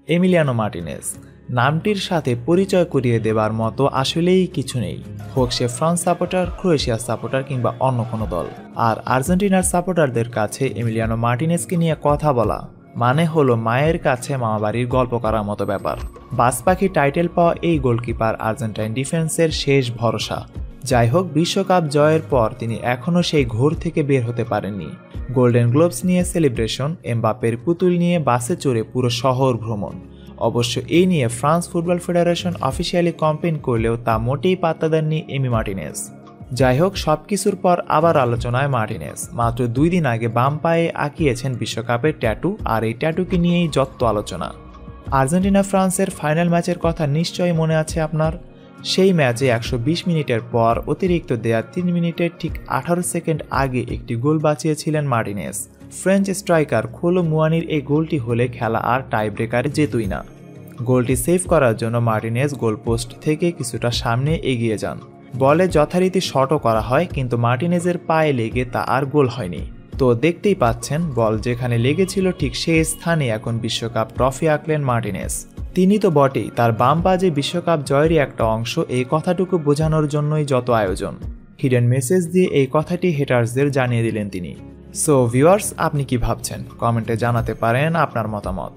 Emiliano Martinez নামটির সাথে পরিচয় করিয়ে দেবার মতো আসলেই কিছু নেই, হোক সে ফ্রান্স সাপোর্টার, ক্রোয়েশিয়ার সাপোর্টার কিংবা অন্য কোনো দল। আর আর্জেন্টিনার সাপোর্টারদের কাছে এমিলিয়ানো মার্টিনেজকে নিয়ে কথা বলা মানে হলো মায়ের কাছে মামাবাড়ির গল্প করার মতো ব্যাপার। বাজপাখি টাইটেল পাওয়া এই গোলকিপার আর্জেন্টাইন ডিফেন্সের শেষ ভরসা। যাই হোক, বিশ্বকাপ জয়ের পর তিনি এখনও সেই ঘোর থেকে বের হতে পারেননি। গোল্ডেন গ্লোভস নিয়ে সেলিব্রেশন, এমবাপ্পের পুতুল নিয়ে বাসে চড়ে পুরো শহর ভ্রমণ। অবশ্য এই নিয়ে France football federation officially complain করলেও তা মোটেই পাত্তা দেননি এমি মার্টিনেজ। যাই হোক, সবকিছুর পর আবার আলোচনায় মার্টিনেজ। মাত্র 2 দিন আগে বাম পায়ে আঁকিয়েছেন বিশ্বকাপের ট্যাটু, আর এই ট্যাটুকে নিয়েই যত আলোচনা। আর্জেন্টিনা ফ্রান্সের ফাইনাল ম্যাচের কথা নিশ্চয়ই মনে আছে আপনার। সেই ম্যাচে 120 মিনিটের পর অতিরিক্ত দেয়া 3 মিনিটের ঠিক 18 সেকেন্ড আগে একটি গোল বাঁচিয়েছিলেন মার্টিনেজ। ফ্রেঞ্চ স্ট্রাইকার খোলো মুয়ানির এই গোলটি হলে খেলা আর টাই ব্রেকারে যেতই না। গোলটি সেভ করার জন্য মার্টিনেজ গোলপোস্ট থেকে কিছুটা সামনে এগিয়ে যান। বলে যথারীতি শটও করা হয়, কিন্তু মার্টিনেজের পায়ে লেগে তা আর গোল হয়নি। তো দেখতেই পাচ্ছেন, বল যেখানে লেগেছিল ঠিক সেই স্থানে এখন বিশ্বকাপ ট্রফি আঁকলেন মার্টিনেজ। তিনি তো বটেই, তার বাম পা যে বিশ্বকাপ জয়েরই একটা অংশ, এই কথাটুকু বোঝানোর জন্যই যত আয়োজন। হিডেন মেসেজ দিয়ে এই কথাটি হেটার্সদের জানিয়ে দিলেন তিনি। সো ভিউয়ার্স, আপনি কি ভাবছেন? কমেন্টে জানাতে পারেন আপনার মতামত।